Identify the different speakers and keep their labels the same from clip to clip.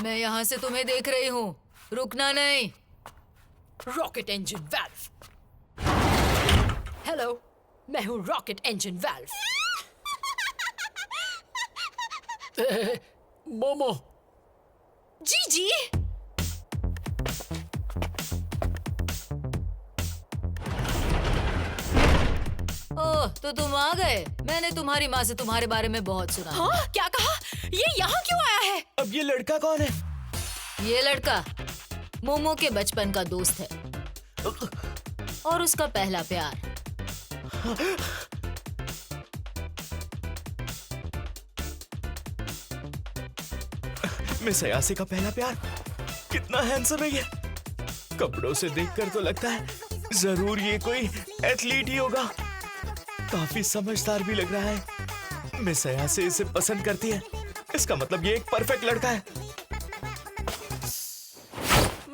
Speaker 1: मैं यहाँ से तुम्हें देख रही हूँ, रुकना नहीं।
Speaker 2: Rocket engine valve. हेलो, मैं हूँ रॉकेट इंजन वाल्व।
Speaker 3: मोमो,
Speaker 2: जीजी,
Speaker 1: ओह, तो तुम आ गए। मैंने तुम्हारी माँ से तुम्हारे बारे में बहुत सुना।
Speaker 2: हाँ क्या कहा? ये यहाँ क्यों आया है?
Speaker 3: अब ये लड़का कौन है?
Speaker 1: ये लड़का मोमो के बचपन का दोस्त है और उसका पहला प्यार।
Speaker 3: मिस अयासे का पहला प्यार। कितना हैंडसम है ये। कपड़ों से देखकर तो लगता है जरूर ये कोई एथलीट ही होगा। काफी समझदार भी लग रहा है। मिस अयासे इसे पसंद करती है, इसका मतलब ये एक परफेक्ट लड़का है।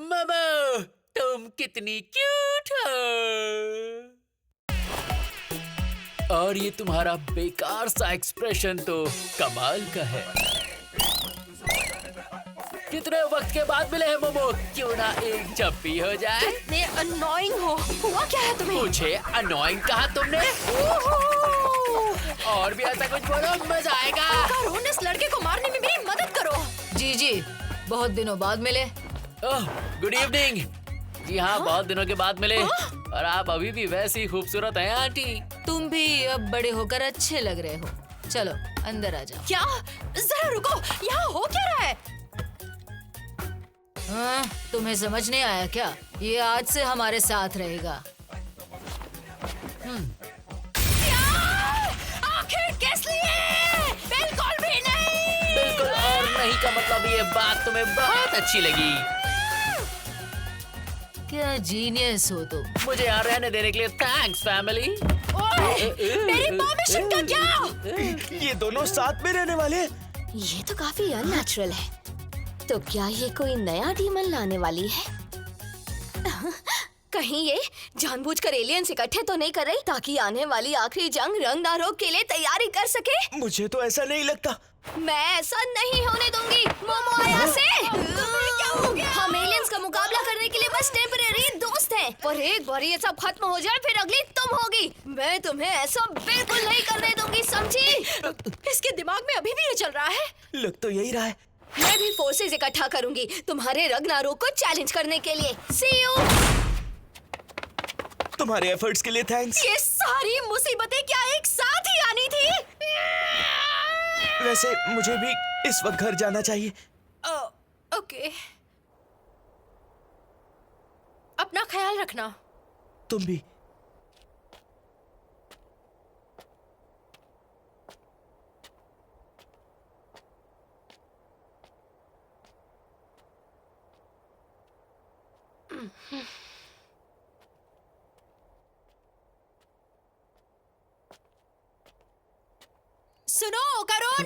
Speaker 4: ममो, तुम कितनी क्यूट हो। और ये तुम्हारा बेकार सा एक्सप्रेशन तो कमाल का है। कितने वक्त के बाद मिले हैं मोमो, क्यों ना एक चप्पी हो जाए।
Speaker 2: कितने अननोइंग हो। हुआ क्या है तुम्हें?
Speaker 4: मुझे अनोइंग कहा तुमने? और भी ऐसा कुछ बोलो, मजा आएगा।
Speaker 2: करुण, इस लड़के को मारने में मेरी मदद करो।
Speaker 1: जी, बहुत दिनों बाद मिले।
Speaker 4: ओह, गुड इवनिंग। जी हाँ, बहुत दिनों के बाद मिले। और आप अभी भी वैसी खूबसूरत हैं आंटी।
Speaker 1: तुम भी अब बड़े होकर अच्छे लग रहे हो। चलो अंदर आ जाओ।
Speaker 2: क्या? जरा रुको, यहाँ हो क्या रहा है?
Speaker 1: हाँ, तुम्हें समझ नहीं आया क्या? ये आज से हमारे साथ रहेगा।
Speaker 2: क्या? आखिर किस लिए? बिल्कुल भी नहीं।
Speaker 4: बिल्कुल और नहीं का मतलब ये बात तुम्हें बहुत अच्छी लगी।
Speaker 1: क्या जीनियस हो तुम।
Speaker 4: मुझे यहाँ रहने देने के लिए थैंक्स फैमिली।
Speaker 2: मेरी परमिशन का क्या?
Speaker 3: ये दोनों साथ में रहने वाले हैं।
Speaker 5: ये तो काफी अननेचुरल है। तो क्या ये कोई नया डीमन लाने वाली है? कहीं ये जानबूझकर एलियंस इकट्ठे तो नहीं कर रही ताकि आने वाली आखिरी जंग रंगदारों के लिए तैयारी कर सके?
Speaker 3: मुझे तो ऐसा नहीं लगता।
Speaker 5: मैं ऐसा नहीं होने दूंगी। मोमो अयासे,
Speaker 2: क्या हो गया?
Speaker 5: हम एलियंस का मुकाबला करने के लिए बस टेम्परेरी दोस्त हैं। पर एक बार ये सब खत्म हो जाए फिर अगली तुम होगी। मैं तुम्हें ऐसा बिल्कुल नहीं करने दूंगी, समझी?
Speaker 2: इसके दिमाग में अभी भी ये चल रहा है।
Speaker 3: लग तो यही रहा है।
Speaker 5: मैं भी फोर्सेस इकट्ठा करूंगी तुम्हारे रग्नारोक को चैलेंज करने के लिए। सी यू।
Speaker 3: तुम्हारे एफर्ट्स के लिए थैंक्स।
Speaker 2: ये सारी मुसीबतें क्या एक साथ ही आनी थी?
Speaker 3: वैसे मुझे भी इस वक्त घर जाना चाहिए।
Speaker 2: ओके, अपना ख्याल रखना।
Speaker 3: तुम भी।
Speaker 2: सुनो करुण,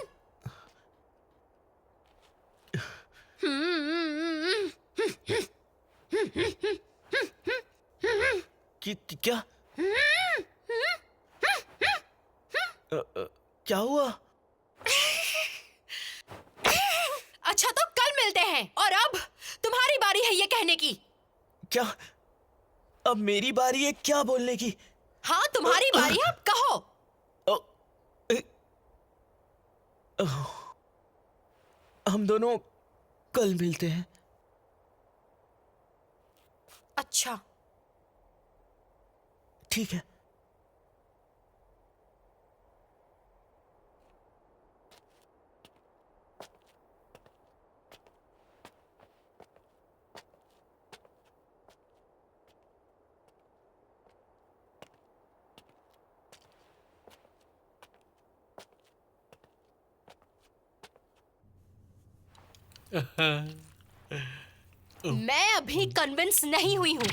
Speaker 3: क्या? क्या हुआ?
Speaker 2: अच्छा तो कल मिलते हैं। और अब तुम्हारी बारी है ये कहने की।
Speaker 3: क्या? अब मेरी बारी है क्या बोलने की?
Speaker 2: हाँ तुम्हारी बारी है, अब कहो।
Speaker 3: हम दोनों कल मिलते हैं।
Speaker 2: अच्छा
Speaker 3: ठीक है।
Speaker 2: मैं अभी कन्विंस नहीं हुई हूँ।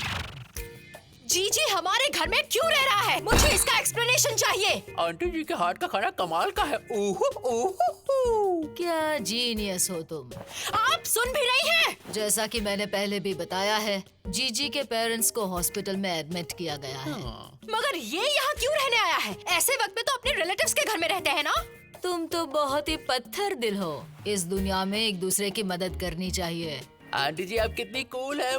Speaker 2: जीजी हमारे घर में क्यों रह रहा है? मुझे इसका एक्सप्लेनेशन चाहिए।
Speaker 4: आंटी जी के हाथ का खाना कमाल का है। ओहो ओहो।
Speaker 1: क्या जीनियस हो तुम।
Speaker 2: आप सुन भी रही हैं?
Speaker 1: जैसा कि मैंने पहले भी बताया है, जीजी के पेरेंट्स को हॉस्पिटल में एडमिट किया गया है।
Speaker 2: मगर ये यहाँ क्यों रहने आया है? ऐसे वक्त में तो अपने रिलेटिव्स के घर में रहते हैं ना?
Speaker 1: तुम तो बहुत ही पत्थर दिल हो। इस दुनिया में एक दूसरे की मदद करनी चाहिए।
Speaker 4: आंटी जी आप कितनी कूल है।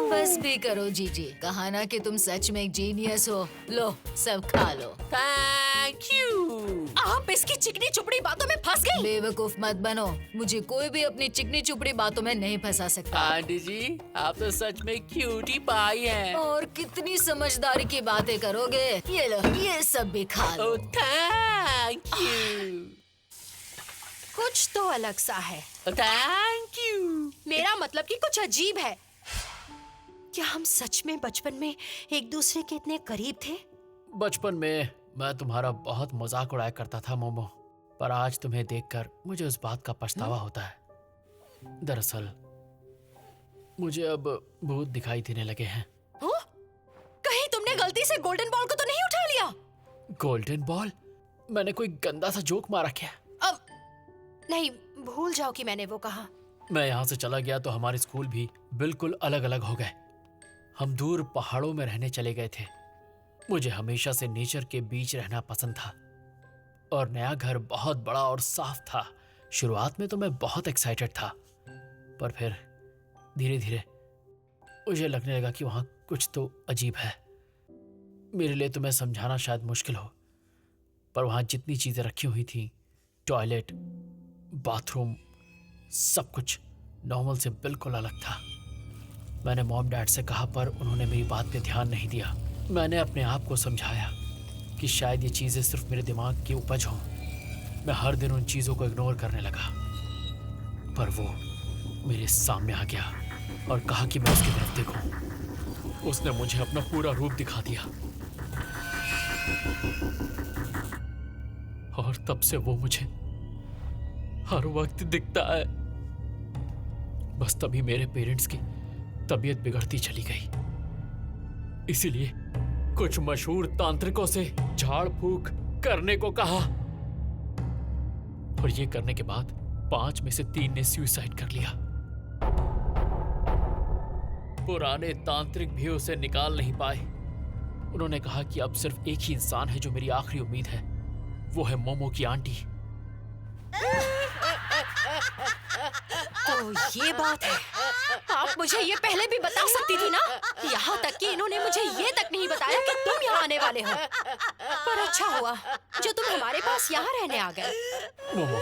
Speaker 1: बस भी करो जीजी, कहा ना कि तुम सच में एक जीनियस हो। लो सब खा लो।
Speaker 4: Thank you.
Speaker 2: आप इसकी चिकनी चुपड़ी बातों में फंस गई।
Speaker 1: बेवकूफ मत बनो, मुझे कोई भी अपनी चिकनी चुपड़ी बातों में नहीं फंसा सकता।
Speaker 4: आंटी जी आप तो सच में क्यूटी पाई हैं।
Speaker 1: और कितनी समझदारी की बातें करोगे। ये लो, ये सब भी खा लो।
Speaker 4: Oh thank you.
Speaker 2: कुछ तो अलग सा है।
Speaker 4: Thank you.
Speaker 2: मेरा मतलब कि कुछ अजीब है। क्या हम सच में बचपन में एक दूसरे के इतने करीब थे?
Speaker 4: बचपन में मैं तुम्हारा बहुत मजाक उड़ाया करता था मोमो, पर आज तुम्हें देखकर मुझे उस बात का पछतावा होता है। दरअसल मुझे अब भूत दिखाई देने लगे हैं।
Speaker 2: कहीं तुमने गलती से गोल्डन बॉल को तो नहीं उठा लिया?
Speaker 4: Golden ball? मैंने कोई गंदा सा जोक मारा क्या?
Speaker 2: अब नहीं, भूल जाओ कि मैंने वो कहा।
Speaker 4: मैं यहाँ से चला गया तो हमारे स्कूल भी बिल्कुल अलग अलग हो गए। हम दूर पहाड़ों में रहने चले गए थे। मुझे हमेशा से नेचर के बीच रहना पसंद था और नया घर बहुत बड़ा और साफ था। शुरुआत में तो मैं बहुत एक्साइटेड था, पर फिर धीरे धीरे मुझे लगने लगा कि वहाँ कुछ तो अजीब है। मेरे लिए तुम्हें समझाना शायद मुश्किल हो, पर वहाँ जितनी चीजें रखी हुई थी, टॉयलेट, बाथरूम, सब कुछ नॉर्मल से बिल्कुल अलग था। मैंने मॉम डैड से कहा, पर उन्होंने मेरी बात पे ध्यान नहीं दिया। मैंने अपने आप को समझाया कि शायद ये चीज़ें सिर्फ मेरे दिमाग की उपज हों। मैं हर दिन उन चीज़ों को इग्नोर करने लगा, पर वो मेरे सामने आ गया और कहा कि मैं उसकी तरफ देखूं। उसने मुझे अपना पूरा रूप दिखा दिया और तब से वो मुझे हर वक्त दिखता है। बस तभी मेरे पेरेंट्स की तबीयत बिगड़ती चली गई। इसीलिए कुछ मशहूर तांत्रिकों से झाड़ फूक करने को कहा और ये करने के बाद 5 में से 3 ने सुसाइड कर लिया। पुराने तांत्रिक भी उसे निकाल नहीं पाए। उन्होंने कहा कि अब सिर्फ एक ही इंसान है जो मेरी आखिरी उम्मीद है, वो है मोमो की आंटी।
Speaker 2: तो ये बात है। आप मुझे ये पहले भी बता सकती थी ना। यहाँ तक कि इन्होंने मुझे ये तक नहीं बताया कि तुम यहाँ आने वाले हो। पर अच्छा हुआ जो तुम हमारे पास यहाँ रहने आ गए।
Speaker 4: मोमो,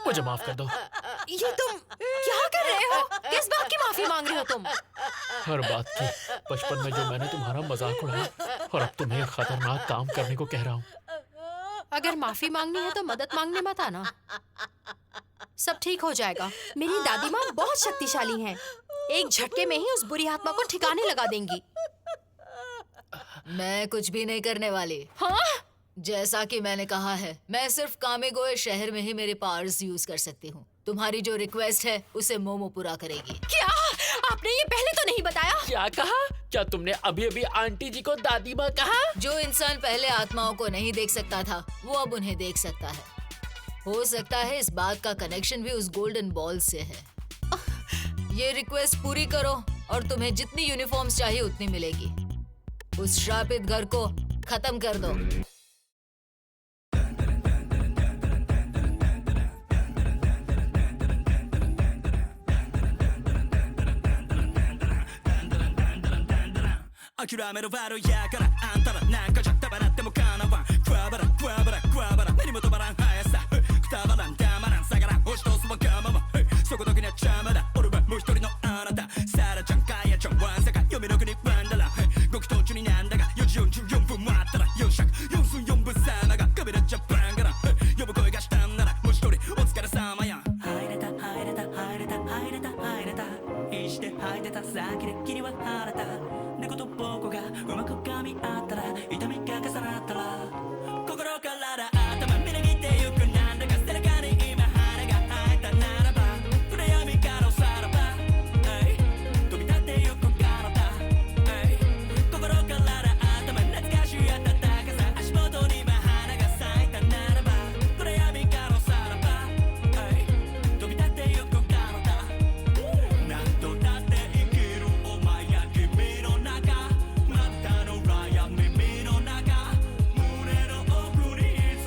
Speaker 4: मुझे माफ कर दो।
Speaker 2: ये तुम क्या कर रहे हो? किस बात की माफी मांग रहे हो तुम?
Speaker 4: हर बात की। बचपन में जो मैंने तुम्हारा मजाक उड़ाया और अब तुम्हें खतरनाक काम करने को कह रहा हूँ।
Speaker 2: अगर माफी मांगनी है तो मदद मांगने मत आना। सब ठीक हो जाएगा। मेरी दादी माँ बहुत शक्तिशाली हैं। एक झटके में ही उस बुरी आत्मा को ठिकाने लगा देंगी।
Speaker 1: मैं कुछ भी नहीं करने वाली।
Speaker 2: हाँ?
Speaker 1: जैसा कि मैंने कहा है, मैं सिर्फ कामेगोए शहर में ही मेरे पावर्स यूज कर सकती हूँ। तुम्हारी जो रिक्वेस्ट है उसे मोमो पूरा करेगी।
Speaker 2: क्या? आपने ये पहले तो नहीं बताया?
Speaker 4: क्या कहा? क्या तुमने अभी अभी आंटी जी को दादी माँ कहा?
Speaker 1: जो इंसान पहले आत्माओं को नहीं देख सकता था, वो अब उन्हें देख सकता है। हो सकता है इस बात का कनेक्शन भी उस गोल्डन बॉल से है। ये रिक्वेस्ट पूरी करो और तुम्हें जितनी यूनिफॉर्म्स चाहिए उतनी मिलेगी। उस श्रापित घर को खत्म कर दो।
Speaker 6: 諦めろバロやからあんたらなんかじゃたばらってもかなわんクワバラクワバラクワバラ何も止まらん速さくたばらんたまらん下がらん押し通すわがままそこだけには邪魔だ俺はもう一人のあなたサラちゃんカヤちゃんワンサカ読みの国ワンダラご祈祷中になんだが4時44分待ったら4尺4分4分様がカメラジャパンから呼ぶ声がしたんならもう一人お疲れ様や入れた入れた入れた入れた入れたして入ってた先で霧は晴れた猫と僕がうまく噛み合ったら痛みが重なったら心から頭みなぎってゆくなんだか背中に今羽が生えたならば暗闇からさらば飛び立ってゆく体心から頭懐かしい暖かさ足元に今花が咲いたならば暗闇からさらば飛び立ってゆく体何度だって生きるお前や君の中またの裏や耳の中胸の奥にいつ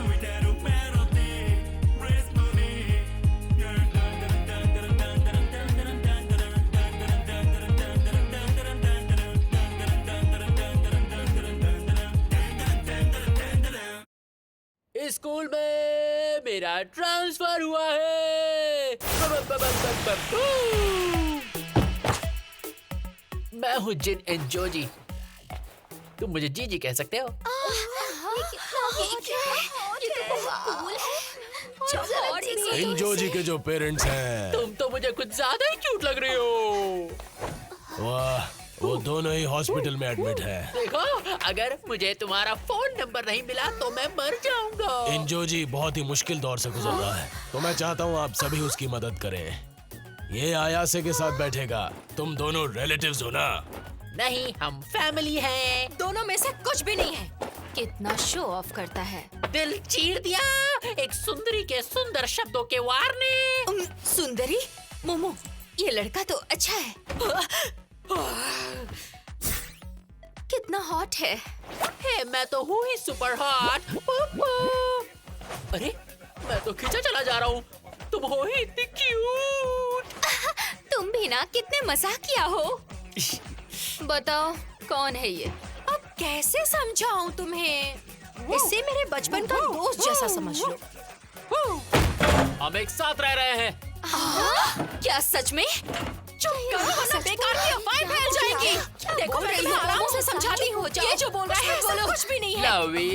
Speaker 4: ट्रांसफर हुआ है। मैं हूँ जिन एंजोजी। तुम मुझे जीजी कह सकते हो।
Speaker 7: इंजोजी के जो पेरेंट्स हैं,
Speaker 4: तुम तो मुझे कुछ ज्यादा ही क्यूट लग रही हो।
Speaker 7: वाह, वो दोनों ही हॉस्पिटल में एडमिट है।
Speaker 4: देखो, अगर मुझे तुम्हारा फोन नंबर नहीं मिला तो मैं मर जाऊंगा।
Speaker 7: इंजोजी बहुत ही मुश्किल दौर से गुजर रहा है, तो मैं चाहता हूँ आप सभी उसकी मदद करें। ये आयासे के साथ बैठेगा। तुम दोनों रिलेटिव्स हो ना?
Speaker 4: नहीं, हम फैमिली हैं।
Speaker 2: दोनों में से कुछ भी नहीं है। कितना शो ऑफ करता है।
Speaker 4: दिल चीर दिया एक सुंदरी के सुंदर शब्दों के वार ने।
Speaker 2: सुंदरी? मोमो, ये लड़का तो अच्छा है। कितना हॉट है।
Speaker 4: हे, मैं तो हूँ ही सुपर हॉट। अरे, मैं तो खींचा चला जा रहा हूँ। तुम हो ही इतनी क्यूट।
Speaker 2: तुम भी ना कितने मजाकिया हो।
Speaker 1: बताओ कौन है ये?
Speaker 2: अब कैसे समझाऊं तुम्हें? इसे मेरे बचपन का दोस्त जैसा समझ लो।
Speaker 4: हम एक साथ रह रहे हैं।
Speaker 2: क्या सच में? चुप करो वरना बेकार की अफवाहें फैल जाएगी। देखो मैं तुम्हें आराम से समझाती हूँ। ये जो बोल रहा है बोलो, कुछ भी नहीं है।
Speaker 4: लवी,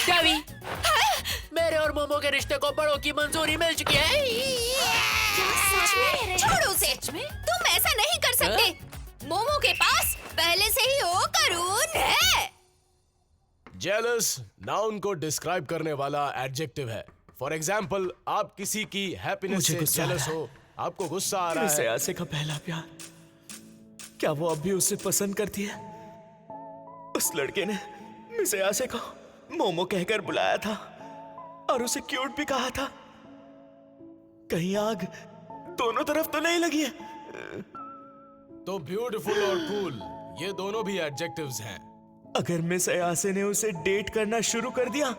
Speaker 4: लवी, मेरे और मोमो के रिश्ते को बड़ों की मंजूरी मिल चुकी है।
Speaker 2: सच में? छोड़ो उसे। तुम ऐसा नहीं कर सकते। मोमो के पास पहले से ही वो करून है।
Speaker 7: जेलस नाउन को डिस्क्राइब करने वाला एडजेक्टिव है। फॉर एग्जाम्पल, आप किसी की हैप्पीनेस
Speaker 3: मुझे
Speaker 7: से
Speaker 3: गुस्सा आ
Speaker 7: जेलस
Speaker 3: रहा
Speaker 7: हो, आपको गुस्सा आ रहा
Speaker 3: मिस
Speaker 7: है।
Speaker 3: आयासे का पहला प्यार, क्या वो अब भी उसे पसंद करती है? उस लड़के ने मिस आयासे को मोमो कहकर बुलाया था और उसे क्यूट भी कहा था। कहीं आग दोनों तरफ तो नहीं लगी है?
Speaker 7: तो ब्यूटीफुल और कूल, ये दोनों भी एडजेक्टिव्स हैं।
Speaker 3: अगर मिस आयासे ने उसे डेट करना शुरू कर दिया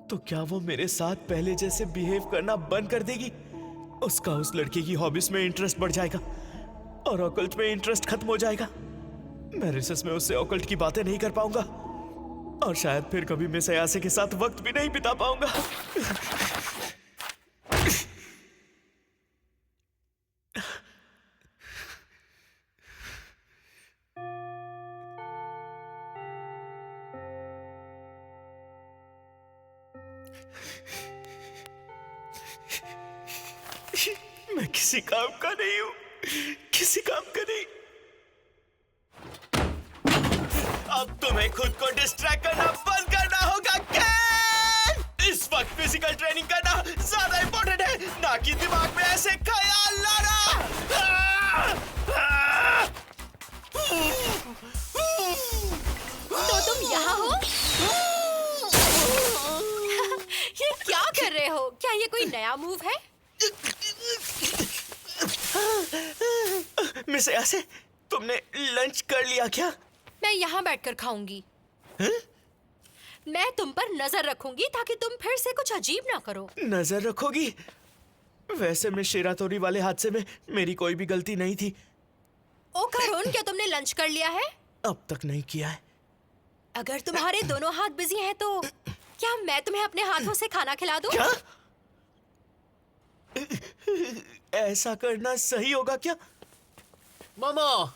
Speaker 3: तो क्या वो मेरे साथ पहले जैसे बिहेव करना बंद कर देगी? उसका उस लड़के की हॉबीज में इंटरेस्ट बढ़ जाएगा और ऑकल्ट में इंटरेस्ट खत्म हो जाएगा। मैं रिसर्च में उससे ऑकल्ट की बातें नहीं कर पाऊंगा और शायद फिर कभी मिस आयासे के साथ वक्त भी नहीं बिता पाऊंगा। मैं किसी काम का नहीं हूं, किसी काम का नहीं। अब तुम्हें खुद को डिस्ट्रैक्ट करना बंद करना होगा कैन। इस वक्त फिजिकल ट्रेनिंग करना ज्यादा इंपॉर्टेंट है, ना कि दिमाग में ऐसे ख्याल लाना।
Speaker 2: तो तुम यहाँ हो? ये क्या कर रहे हो? क्या ये कोई नया मूव है?
Speaker 3: मिस आयासे, तुमने लंच कर लिया क्या?
Speaker 2: मैं यहाँ बैठकर खाऊंगी। मैं तुम पर नजर रखूंगी ताकि तुम फिर से कुछ अजीब ना करो।
Speaker 3: नजर रखोगी? वैसे में शिरातोरी वाले हादसे में मेरी कोई भी गलती नहीं थी।
Speaker 2: ओ करुण, क्या तुमने लंच कर लिया है?
Speaker 3: अब तक नहीं किया है।
Speaker 2: अगर तुम्हारे दोनों हाथ बिजी हैं तो क्या मैं तुम्हें अपने हाथों से खाना खिला दूं?
Speaker 3: क्या? ऐसा करना सही होगा क्या?
Speaker 4: मोमो,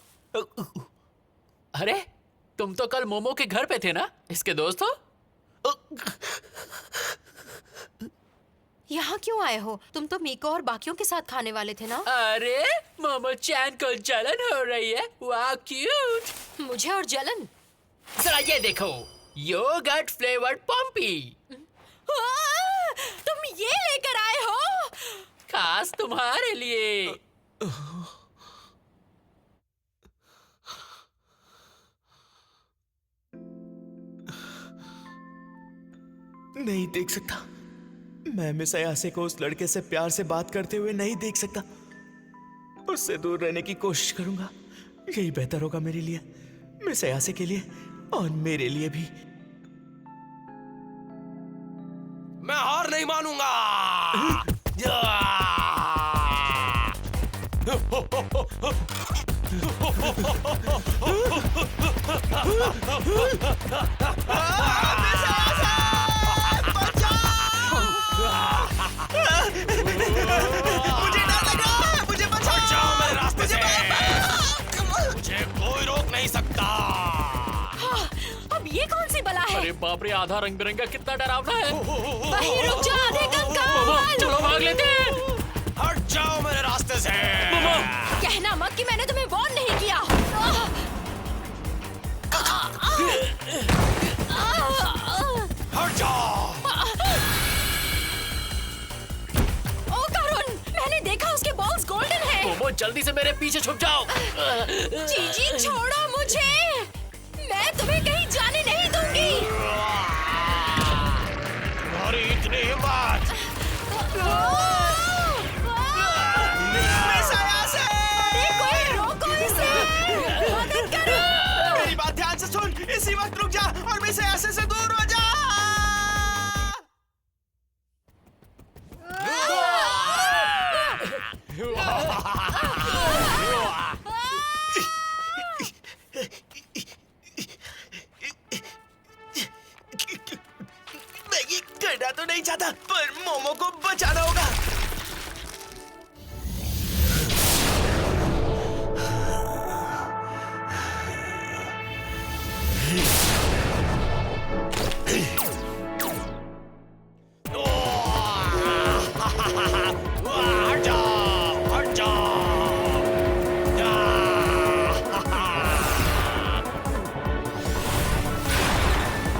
Speaker 4: अरे तुम तो कल मोमो के घर पे थे ना? इसके दोस्त हो?
Speaker 2: यहाँ क्यों आए हो? तुम तो मीको और बाकियों के साथ खाने वाले थे ना?
Speaker 4: अरे मोमो चैन को जलन हो रही है। वाह क्यूट।
Speaker 2: मुझे और जलन?
Speaker 4: जरा ये देखो, योगर्ट फ्लेवर्ड पॉम्पी।
Speaker 2: तुम ये लेकर आए हो?
Speaker 4: खास तुम्हारे लिए।
Speaker 3: नहीं देख सकता। मैं मिस आयासे को उस लड़के से प्यार से बात करते हुए नहीं देख सकता। उससे दूर रहने की कोशिश करूंगा। यही बेहतर होगा मेरे लिए, मिस आयासे के लिए और मेरे लिए भी।
Speaker 7: मैं हार नहीं मानूंगा।
Speaker 4: अरे बाप रे, आधा रंग बिरंगा कितना डरावना है।
Speaker 2: वहीं रुक जा आधे कंकाल।
Speaker 4: चलो भाग लेते हैं।
Speaker 7: हट जाओ मेरे रास्ते से।
Speaker 2: कहना मत कि मैंने तुम्हें वार्न नहीं किया।
Speaker 7: हट जाओ।
Speaker 2: ओ करुण, मैंने देखा उसके बॉल्स गोल्डन हैं।
Speaker 4: मोमो जल्दी से मेरे पीछे छुप जाओ।
Speaker 2: जीजी छोड़ो मुझे, मैं तुम्हें कहीं जाने नहीं दूंगी।
Speaker 7: तुम्हारी इतनी हिम्मत।
Speaker 2: अरे कोई रोको इसे, मदद करो।
Speaker 3: मेरी बात ध्यान से सुन, इसी वक्त रुक जा और मैं से ऐसे से दूर हो जा। मैं ये करना तो नहीं चाहता, पर मोमो को बचाना होगा।
Speaker 7: हट जाओ, हट जाओ।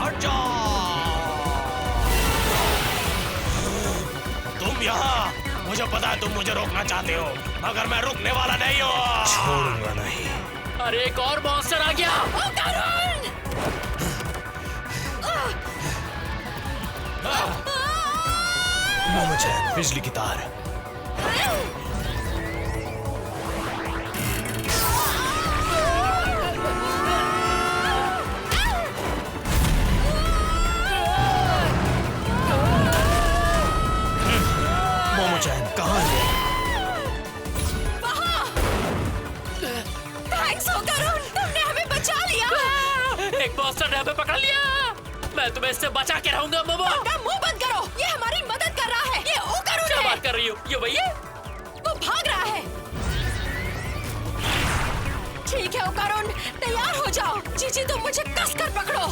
Speaker 7: हट जाओ। तुम यहाँ, मुझे पता है तुम मुझे रोकना चाहते हो, मगर मैं रुकने वाला नहीं हूँ। छोड़ूंगा नहीं।
Speaker 4: अरे एक और मॉन्स्टर आ गया।
Speaker 2: ओ करुण!
Speaker 7: मोमो-चैन, बिजली की तार। मोमो-चैन, कहाँ है?
Speaker 2: थैंक्स हो करुण, तुमने हमें बचा लिया।
Speaker 4: एक मॉन्स्टर ने हमें पकड़ लिया। मैं तुम्हें इससे बचा के रहूंगा मोमो।
Speaker 2: अपना मुंह बंद करो, ये हमारी मदद कर रहा है। ये ओ करुण
Speaker 4: क्या
Speaker 2: है।
Speaker 4: बात कर रही हो? ये वही है?
Speaker 2: वो भाग रहा है। ठीक है ओ करुण, तैयार हो जाओ। जीजी तुम मुझे कसकर पकड़ो।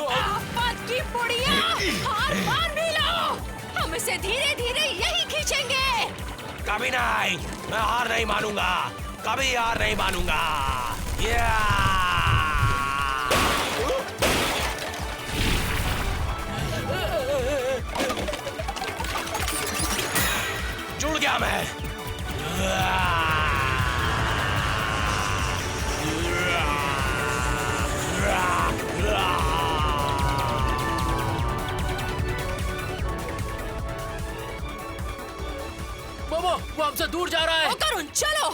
Speaker 2: आफत की पुड़िया, हार मान भी लो। हम इसे धीरे धीरे यही खींचेंगे।
Speaker 7: कभी नहीं, मैं हार नहीं मानूंगा, कभी हार नहीं मानूंगा। जुड़ गया मैं।
Speaker 4: मोमो, वो हमसे दूर जा रहा है।
Speaker 2: ओ करुण चलो।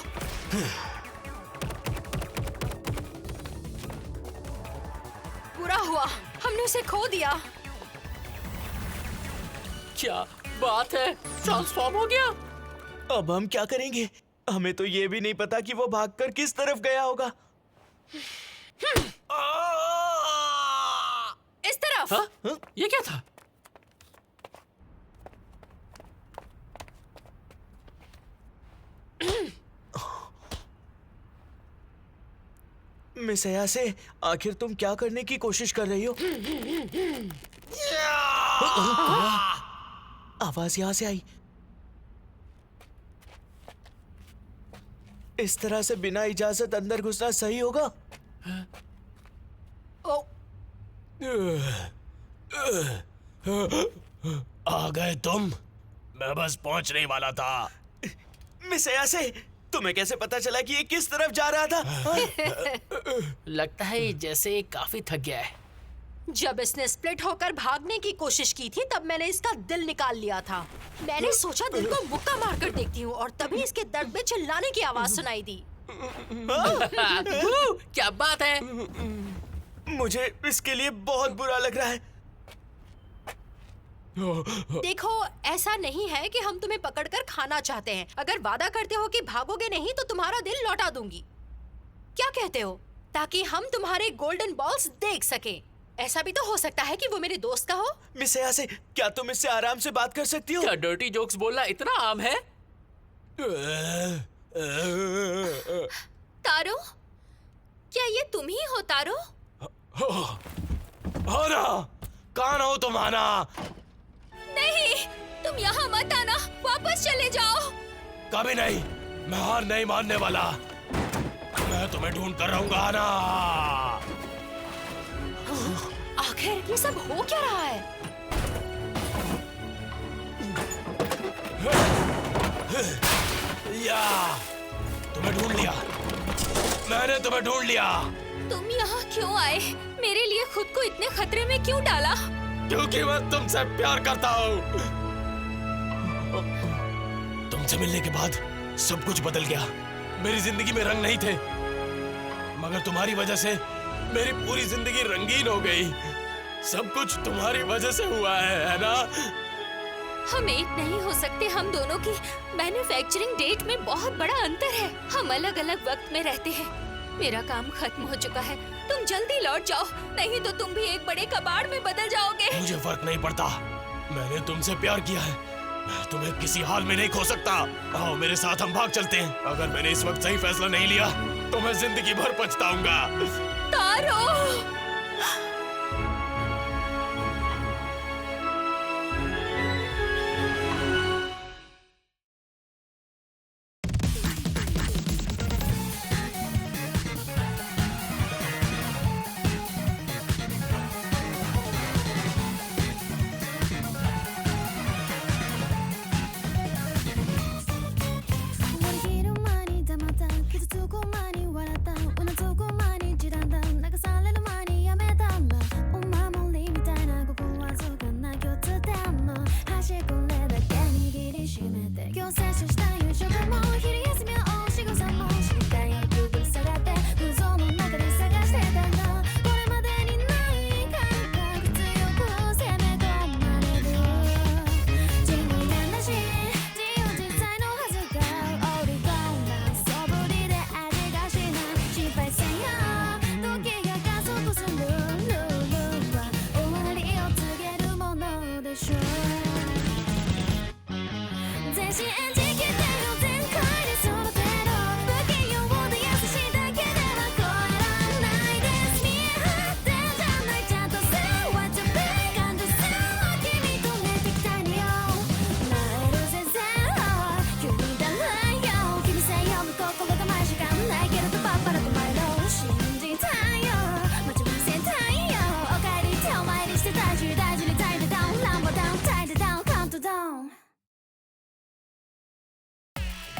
Speaker 2: बुरा हुआ, हमने उसे खो दिया।
Speaker 4: क्या बात है, ट्रांसफॉर्म हो गया।
Speaker 3: अब हम क्या करेंगे? हमें तो ये भी नहीं पता कि वो भागकर किस तरफ गया होगा।
Speaker 2: इस तरफ।
Speaker 4: हाँ? ये क्या था?
Speaker 3: मिस अयासे, आखिर तुम क्या करने की कोशिश कर रही हो? आवाज यहां से आई। इस तरह से बिना इजाजत अंदर घुसना सही होगा?
Speaker 2: ओ
Speaker 7: आ गए तुम? मैं बस पहुंचने ही वाला था।
Speaker 3: मिस अयासे, तुम्हें कैसे पता चला कि ये किस तरफ जा रहा था?
Speaker 4: लगता है जैसे काफी थक गया है।
Speaker 2: जब इसने स्प्लिट होकर भागने की कोशिश की थी तब मैंने इसका दिल निकाल लिया था। मैंने सोचा दिल को मुक्का मारकर देखती हूँ और तभी इसके दर्द में चिल्लाने की आवाज सुनाई दी।
Speaker 4: क्या बात है?
Speaker 3: मुझे इसके लिए बहुत बुरा लग रहा है।
Speaker 2: देखो, ऐसा नहीं है कि हम तुम्हें पकड़कर खाना चाहते हैं। अगर वादा करते हो कि भागोगे नहीं तो तुम्हारा दिल लौटा दूंगी। क्या कहते हो? ताकि हम तुम्हारे गोल्डन बॉल्स देख सकें। ऐसा भी तो हो सकता है कि वो मेरे दोस्त का हो।
Speaker 3: मिस अयासे, क्या तुम इससे आराम से बात कर सकती हो?
Speaker 4: क्या डर्टी जोक्स बोलना इतना आम है?
Speaker 2: तारो, क्या ये तुम ही हो तारो?
Speaker 7: आना, कहाँ हो तुम? आना।
Speaker 2: नहीं, तुम यहाँ मत आना, वापस चले जाओ।
Speaker 7: कभी नहीं, मैं हार नहीं मानने वाला। मैं तुम्हें ढूंढ कर रहूंगा। आना।
Speaker 2: आखिर ये सब हो क्या रहा है?
Speaker 7: या, तुम्हें ढूंढ लिया। मैंने तुम्हें ढूंढ लिया।
Speaker 2: तुम यहाँ क्यों आए? मेरे लिए खुद को इतने खतरे में क्यों डाला?
Speaker 7: क्योंकि मैं तुमसे प्यार करता हूँ। तुमसे मिलने के बाद सब कुछ बदल गया। मेरी जिंदगी में रंग नहीं थे, मगर तुम्हारी वजह से मेरी पूरी जिंदगी रंगीन हो गई। सब कुछ तुम्हारी वजह से हुआ है ना?
Speaker 2: हम एक नहीं हो सकते। हम दोनों की मैन्युफैक्चरिंग डेट में बहुत बड़ा अंतर है। हम अलग अलग वक्त में रहते हैं। मेरा काम खत्म हो चुका है। तुम जल्दी लौट जाओ, नहीं तो तुम भी एक बड़े कबाड़ में बदल जाओगे।
Speaker 7: मुझे फर्क नहीं पड़ता। मैंने तुमसे प्यार किया है। मैं तुम्हें किसी हाल में नहीं खो सकता। आओ मेरे साथ, हम भाग चलते हैं। अगर मैंने इस वक्त सही फैसला नहीं लिया तो मैं जिंदगी भर पछताऊंगा।
Speaker 2: तारो!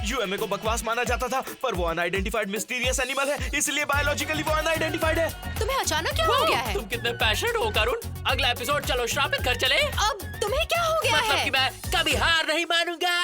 Speaker 3: यूएमए को बकवास माना जाता था, पर वो अनआइडेंटिफाइड मिस्टीरियस एनिमल है, इसलिए बायोलॉजिकली वो अनआइडेंटिफाइड है।
Speaker 2: तुम्हें अचानक क्या हो गया है?
Speaker 4: तुम कितने पैशनेट हो करुण। अगला एपिसोड चलो श्रापित घर चले।
Speaker 2: अब तुम्हें क्या हो गया
Speaker 4: मतलब
Speaker 2: है?
Speaker 4: कि मैं कभी हार नहीं मानूंगा।